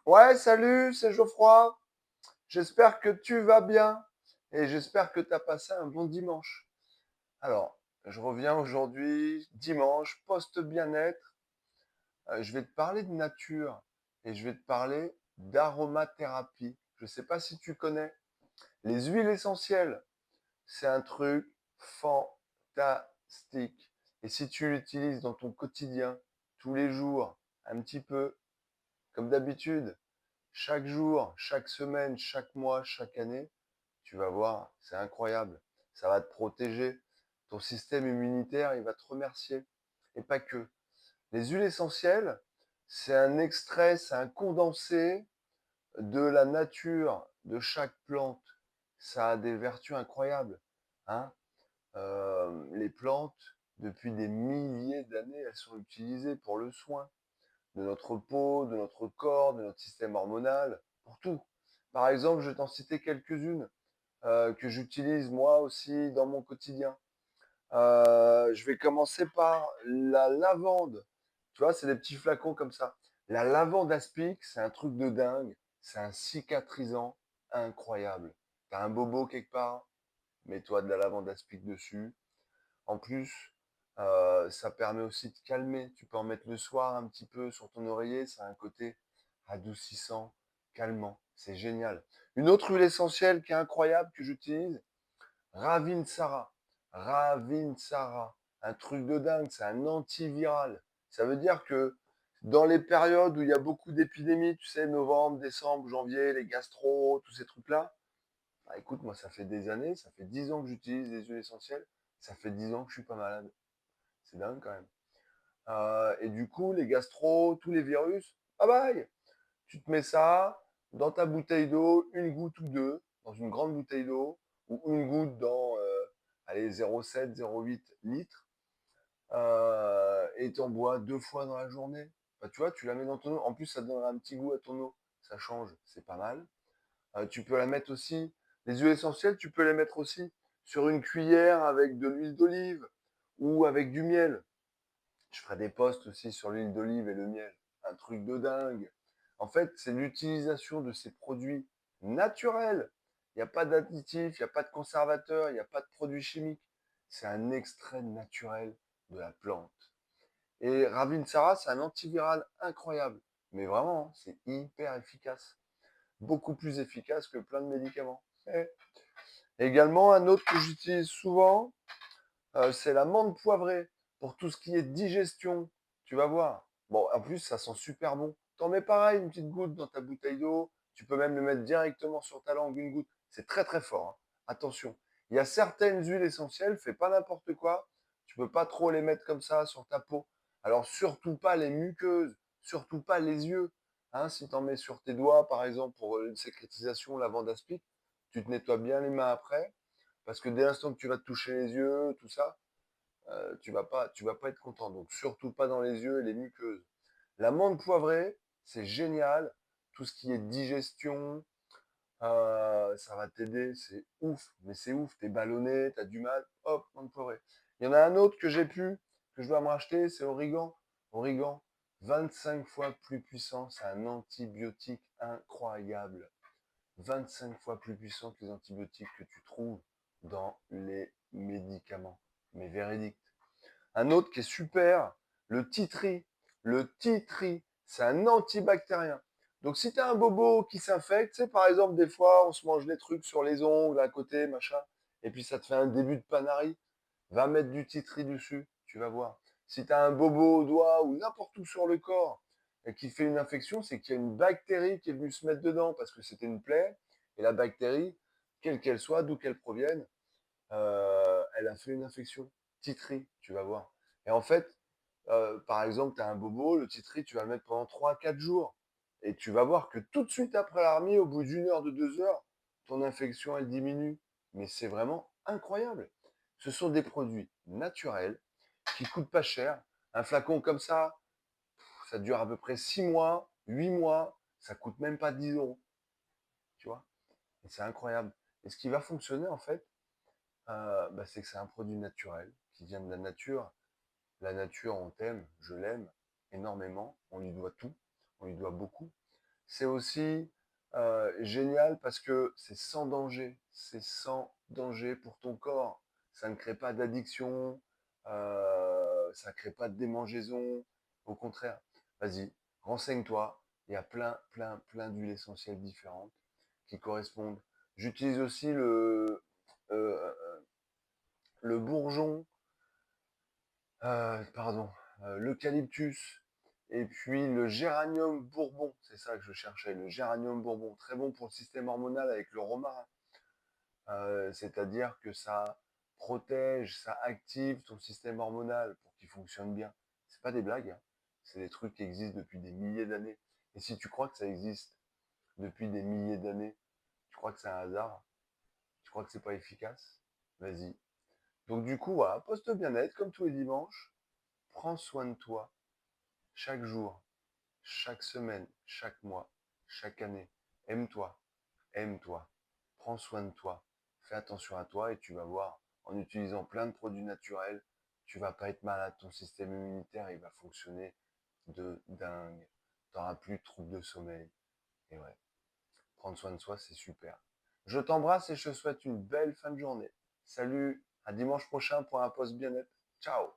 Ouais, salut, c'est Geoffroy. J'espère que tu vas bien et j'espère que tu as passé un bon dimanche. Alors, je reviens aujourd'hui, dimanche, post-bien-être. Je vais te parler de nature et je vais te parler d'aromathérapie. Je ne sais pas si tu connais. Les huiles essentielles, c'est un truc fantastique. Et si tu l'utilises dans ton quotidien, tous les jours, un petit peu, comme d'habitude, chaque jour, chaque semaine, chaque mois, chaque année, tu vas voir, c'est incroyable. Ça va te protéger. Ton système immunitaire, il va te remercier. Et pas que. Les huiles essentielles, c'est un extrait, c'est un condensé de la nature de chaque plante. Ça a des vertus incroyables. Hein. Les plantes, depuis des milliers d'années, elles sont utilisées pour le soin de notre peau, de notre corps, de notre système hormonal, pour tout. Par exemple, je vais t'en citer quelques-unes que j'utilise moi aussi dans mon quotidien. Je vais commencer par la lavande. Tu vois, c'est des petits flacons comme ça. La lavande aspic, c'est un truc de dingue. C'est un cicatrisant incroyable. T'as un bobo quelque part, mets-toi de la lavande aspic dessus. En plus, ça permet aussi de calmer. Tu peux en mettre le soir un petit peu sur ton oreiller. Ça a un côté adoucissant, calmant. C'est génial. Une autre huile essentielle qui est incroyable que j'utilise, Ravinsara. Ravinsara. Un truc de dingue. C'est un antiviral. Ça veut dire que dans les périodes où il y a beaucoup d'épidémies, tu sais, novembre, décembre, janvier, les gastro, tous ces trucs-là, bah écoute, moi, ça fait des années, ça fait 10 ans que j'utilise les huiles essentielles. Ça fait 10 ans que je suis pas malade. C'est dingue quand même. Et du coup, les gastro, tous les virus, bye bye. Tu te mets ça dans ta bouteille d'eau, une goutte ou deux, dans une grande bouteille d'eau, ou une goutte dans, allez, 0,7, 0,8 litres, et t'en bois 2 fois dans la journée. Bah, tu vois, tu la mets dans ton eau. En plus, ça donne un petit goût à ton eau. Ça change, c'est pas mal. Tu peux la mettre aussi, les huiles essentielles, tu peux les mettre aussi sur une cuillère avec de l'huile d'olive ou avec du miel. Je ferai des posts aussi sur l'huile d'olive et le miel. Un truc de dingue. En fait, c'est l'utilisation de ces produits naturels. Il n'y a pas d'additifs, il n'y a pas de conservateurs, il n'y a pas de produits chimiques. C'est un extrait naturel de la plante. Et Ravinsara, c'est un antiviral incroyable. Mais vraiment, c'est hyper efficace. Beaucoup plus efficace que plein de médicaments. Également, un autre que j'utilise souvent, c'est la menthe poivrée pour tout ce qui est digestion. Tu vas voir. Bon, en plus, ça sent super bon. T'en mets pareil, une petite goutte dans ta bouteille d'eau. Tu peux même le mettre directement sur ta langue, une goutte. C'est très très fort. Hein. Attention. Il y a certaines huiles essentielles, fais pas n'importe quoi. Tu peux pas trop les mettre comme ça sur ta peau. Alors surtout pas les muqueuses, surtout pas les yeux. Hein, si t'en mets sur tes doigts, par exemple, pour une sécrétisation, lavande aspic, tu te nettoies bien les mains après. Parce que dès l'instant que tu vas te toucher les yeux, tout ça, tu vas pas être content. Donc surtout pas dans les yeux et les muqueuses. La menthe poivrée, c'est génial. Tout ce qui est digestion, ça va t'aider. C'est ouf. Mais c'est ouf. T'es ballonné, t'as du mal. Hop, menthe poivrée. Il y en a un autre que j'ai pu, que je dois me racheter, c'est origan. Origan, 25 fois plus puissant. C'est un antibiotique incroyable. 25 fois plus puissant que les antibiotiques que tu trouves dans les médicaments. Mais véridique. Un autre qui est super, le titri. Le titri, c'est un antibactérien. Donc si tu as un bobo qui s'infecte, tu sais, par exemple, des fois, on se mange des trucs sur les ongles à côté, machin, et puis ça te fait un début de panarie, va mettre du titri dessus, tu vas voir. Si tu as un bobo au doigt ou n'importe où sur le corps et qui fait une infection, c'est qu'il y a une bactérie qui est venue se mettre dedans parce que c'était une plaie, et la bactérie, quelle qu'elle soit, d'où qu'elle provienne, elle a fait une infection. Titri, tu vas voir. Et en fait, par exemple, tu as un bobo, le titri, tu vas le mettre pendant 3 à 4 jours. Et tu vas voir que tout de suite après la remise, au bout d'1 heure, de 2 heures, ton infection, elle diminue. Mais c'est vraiment incroyable. Ce sont des produits naturels qui coûtent pas cher. Un flacon comme ça dure à peu près 6 mois, 8 mois. Ça coûte même pas 10 euros. Tu vois? Et c'est incroyable. Et ce qui va fonctionner, en fait, bah, c'est que c'est un produit naturel qui vient de la nature. La nature, on t'aime, je l'aime énormément. On lui doit tout, on lui doit beaucoup. C'est aussi génial parce que c'est sans danger. C'est sans danger pour ton corps. Ça ne crée pas d'addiction, ça ne crée pas de démangeaison. Au contraire, vas-y, renseigne-toi. Il y a plein d'huiles essentielles différentes qui correspondent. J'utilise aussi euh, le bourgeon, pardon, l'eucalyptus et puis le géranium bourbon. C'est ça que je cherchais, le géranium bourbon. Très bon pour le système hormonal avec le romarin. C'est-à-dire que ça protège, ça active ton système hormonal pour qu'il fonctionne bien. C'est pas des blagues, hein. C'est des trucs qui existent depuis des milliers d'années. Et si tu crois que ça existe depuis des milliers d'années, tu crois que c'est un hasard, tu crois que c'est pas efficace, vas-y. Donc du coup, voilà, poste bien-être comme tous les dimanches. Prends soin de toi chaque jour, chaque semaine, chaque mois, chaque année. Aime-toi, aime-toi. Prends soin de toi. Fais attention à toi et tu vas voir, en utilisant plein de produits naturels, tu vas pas être malade. Ton système immunitaire, il va fonctionner de dingue. T'auras plus de troubles de sommeil. Et ouais, prendre soin de soi, c'est super. Je t'embrasse et je te souhaite une belle fin de journée. Salut, à dimanche prochain pour un post bien-être. Ciao!